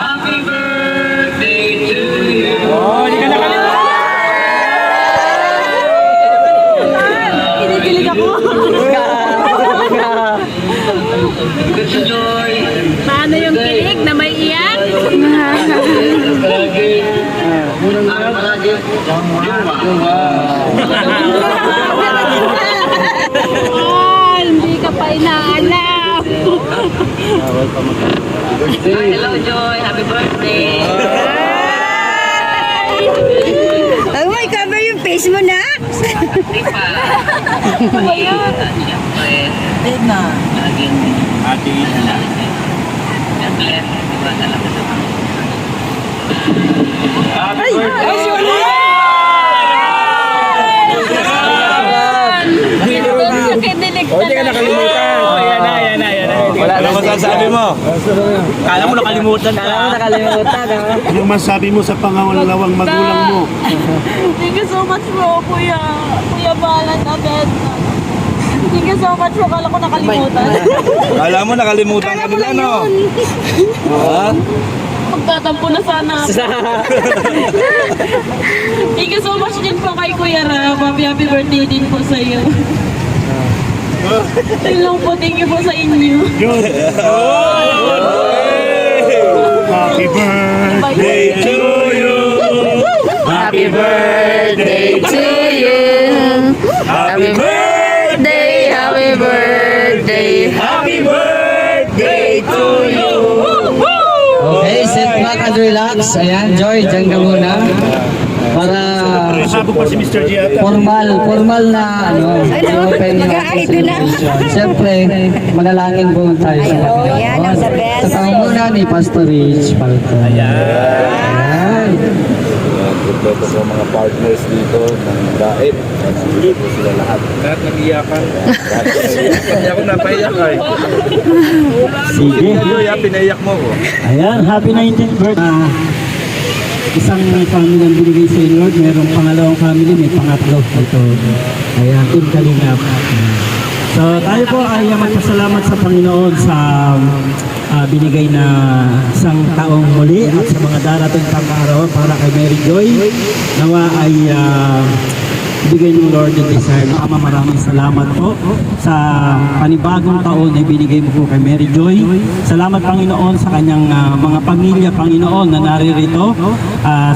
Happy birthday to you. Oh, hindi ka nakalimutan. Kinikilig ako. Good joy. Paano yung kilig na may iyak? Palagi. Palagi. Hindi ka pa inaalam. Hello, Joy. Happy birthday. Ay, may cover yung face mo na. Happy pa. Ayan. Siyempre, Date na. laging Ate. God bless. Diba talaga sa mga. Happy birthday. Kinilig Oh, hindi ka nakalimutan. Oh, yan na, yan na, yan na. Wala na masasabi mo. Kala mo nakalimutan ka. Anong masabi mo sa pangalawang magulang mo? Thank you so much bro, Kuya. Kuya Balan agad. Thank you so much bro. Kala ko nakalimutan. Kala mo nakalimutan ka nila, no? Ha? Magtatampo na sana ako. Thank you so much din po kay Kuya Rab. Happy birthday din po sa iyo. Yun lang po, thank you po sa inyo. Yun. Happy birthday to you. Happy birthday to you. Happy birthday, happy birthday. Happy birthday to you. Okay, sit back and relax. Ayan, Joy, dyan ka muna. Para Sabog pa si Mr. G ata. formal na open mag-aayos na. Siyempre, manalangin po tayo sa Panginoon. yan ang the best. Sa pangunguna ni Pastor Rich Palco. Ayan. Good luck sa mga partners dito ng Daet. Nandito po sila lahat. Lahat nag-iyakan. Hindi ako napaiyak ay. Sige. Joy, pinaiyak mo ko. Ayan, happy 19th birthday. Isang family ang binigay sa inyo, Lord. Merong pangalawang family, may pangatlo. Ito, ayan, Team Kalingap. So, tayo po ay magpasalamat sa Panginoon sa binigay na isang taong muli at sa mga darating pang araw para kay Mary Joy. Nawa ay ibigay ng Lord yung desire. Ama, maraming salamat po sa panibagong taon na binigay mo po kay Mary Joy. Salamat Panginoon sa kanyang mga pamilya, Panginoon, na naririto.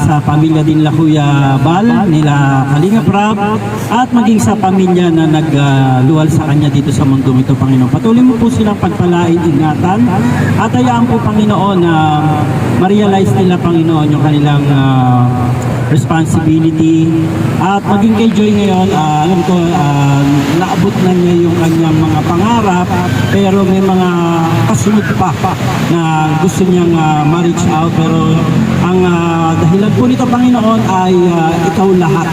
Sa pamilya din nila Kuya Bal, nila Kalinga Prab, at maging sa pamilya na nagluwal sa kanya dito sa mundo ito, Panginoon. Patuloy mo po silang pagpalain, ingatan, at hayaan po, Panginoon, na ma-realize nila, Panginoon, yung kanilang responsibility. At maging kay Joy ngayon, alam ko, naabot na niya yung kanyang mga pangarap, pero may mga kasunod pa na gusto niyang ma-reach out. Pero ang dahilan po nito, Panginoon, ay ikaw lahat.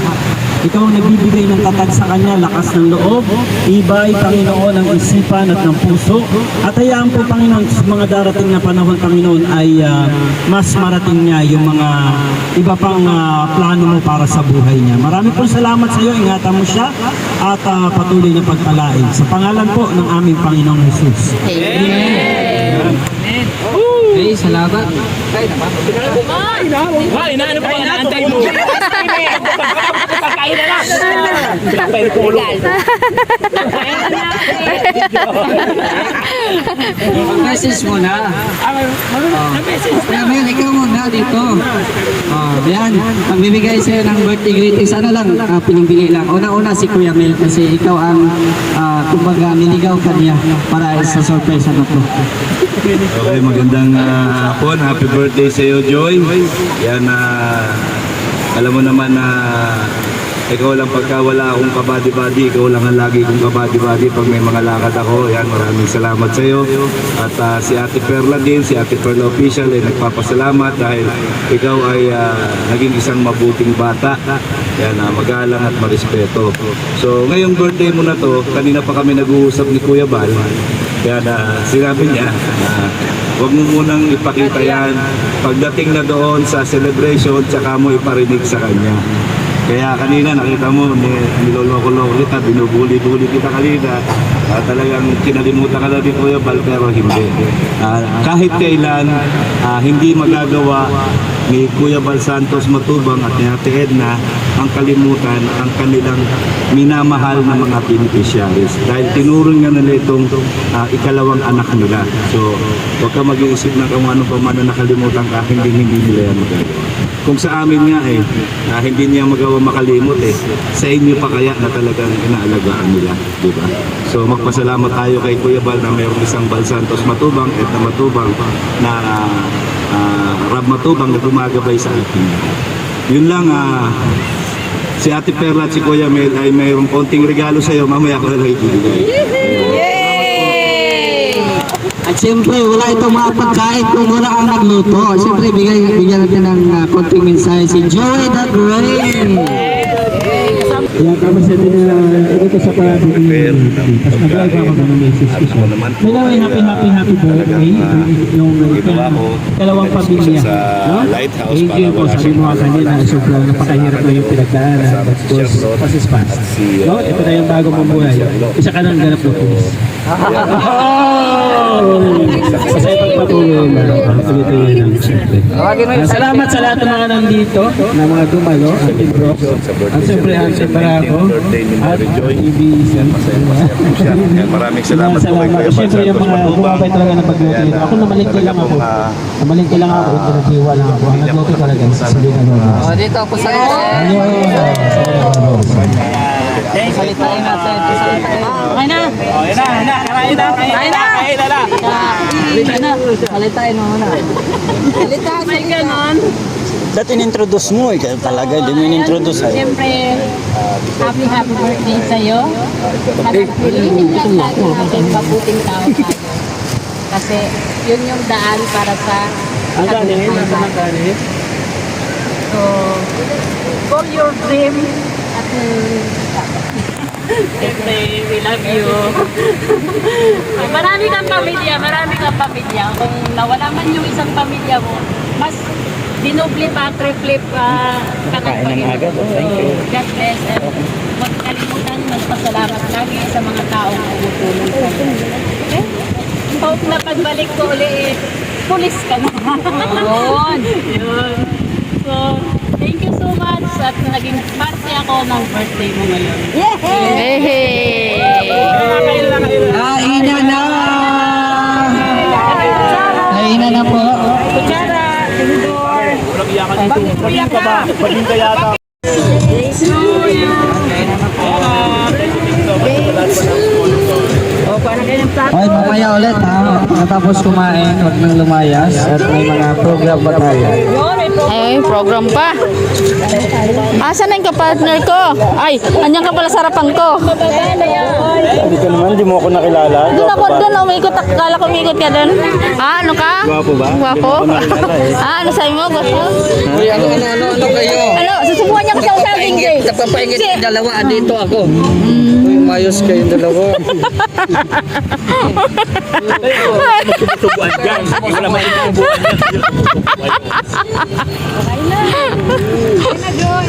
Ikaw ang nagbibigay ng tatag sa kanya, lakas ng loob, ibay, Panginoon, ng isipan at ng puso. At hayaan po, Panginoon, sa mga darating na panahon, Panginoon, ay mas marating niya yung mga iba pang plano mo para sa buhay niya. Marami po salamat sa iyo, ingatan mo siya at patuloy na pagpalain. Sa pangalan po ng aming Panginoong Jesus. Amen. Okay, salamat. Inaano pa inaantay mo? Pagkain na lang! Message muna. Mel, ikaw muna dito. Yan, magbibigay sa'yo ng birthday greetings. Ano lang, pinibili lang. Una-una si Kuya Mel kasi ikaw ang kumbaga niligaw ka niya para sa surprise na to. Okay, magandang hapon. Happy birthday sa iyo, Joy. Yan, alam mo naman na ikaw lang pagka wala akong kabady-bady, ikaw lang ang lagi kong kabady-bady pag may mga lakad ako. Yan, maraming salamat sa iyo. At si Ate Perla din, si Ate Perla Official ay nagpapasalamat dahil ikaw ay naging isang mabuting bata. Yan, magalang at marespeto. So, ngayong birthday mo na to, kanina pa kami nag-uusap ni Kuya Bal. Kaya sinabi niya, huwag mo munang ipakita yan. Pagdating na doon sa celebration, tsaka mo iparinig sa kanya. Kaya kanina nakita mo, niloloko-loko kita, binubuli-buli kita kanina. Talagang kinalimutan ka na ni Kuya Bal, pero hindi. Kahit kailan, hindi magagawa ni Kuya Bal Santos Matubang at ni Ate Edna ang kalimutan ang kanilang minamahal na mga beneficiaries. Dahil tinuro nga nila itong ikalawang anak nila. So, huwag ka mag-iisip na kung ano pa man na nakalimutan ka, hindi nila yan magagawa. Kung sa amin nga hindi niya magawa makalimot sa inyo pa kaya na talagang inaalagaan nila, di ba? So magpasalamat tayo kay Kuya Bal na mayroong isang Bal Santos Matubang at na Matubang na Rab Matubang na gumagabay sa atin. Yun lang, si Ate Perla at si Kuya Mel ay mayroong konting regalo sa iyo, mamaya ko na lang ibibigay. At siyempre, wala itong mga pagkain kung wala ang nagluto. Siyempre, bigyan natin ng konting mensahe si Joey That Rain. Kaya kami sa ito sa parabigin. Tapos nag-live ako ng message ko siya. May naway happy birthday. Yung kalawang pamilya. No? Thank you po. Sabi mo ka kanina, sobrang napakahirap na yung pinagdaanan. Tapos, passes fast. No? Ito na yung bagong mabuhay. Isa ka nang ganap ng pulis. Kasi pagpatuloy na. Tuloy-tuloy na. Siyempre. Salamat sa lahat ng mga nandito, na mga dumalo, Auntie Brooks. At siyempre, Auntie Barako. At Ibisan. Maraming salamat po kay Kuya Bal Siyempre, yung Santos mga Matubang. bumabay talaga ng pagluto. Ako namalingki lang ako. Namalingki lang ako. Interatiwa lang ako. Ang nagluto talaga. Sasabihin na naman. Dito ako sa Salitain natin. Okay na. Kain na. Salitain mo muna. May ganon. Dati in-introduce mo talaga. Hindi mo in-introduce. Siyempre, happy birthday sa'yo. At piliin lang natin natin mabuting tao tayo. Kasi yun yung daan para sa katutunan. So, For your dream. at Siyempre, we love you. Marami kang pamilya. Kung nawala man yung isang pamilya mo, mas dinoble pa, triple pa. Kain ng agad. Thank you. God bless. And huwag kalimutan, magpasalamat lagi sa mga taong tumutulong sa iyo. Okay? Hope na pagbalik ko uli, pulis ka na. Yun. So, thank you so much at naging parte ako ng birthday mo ngayon. Kainan na! Kainan na po. Kutsara, tinidor. Paging ka ba? Paging ka yata. Okay, mamaya ulit ha. Pagkatapos kumain, huwag nang lumayas. At may mga program ba tayo? Ay, program pa. Asan na yung kapartner ko? Ay, anyan ka pala sa harapan ko. Hindi ka naman, hindi mo ako nakilala. Doon ako doon, umikot. Kala ko umikot ka doon. Ano ka? Gwapo ba? Gwapo? Ano sa'yo mo? Gwapo? Uy, ano kayo? Ano? Susubuhan niya ko sa usaging day. Napapaingit yung dalawa. Dito ako. Uy, mayos kayong dalawa. Subuan dyan. Hindi ko naman ikaw buwan dyan. okay na. Okay na, Joy.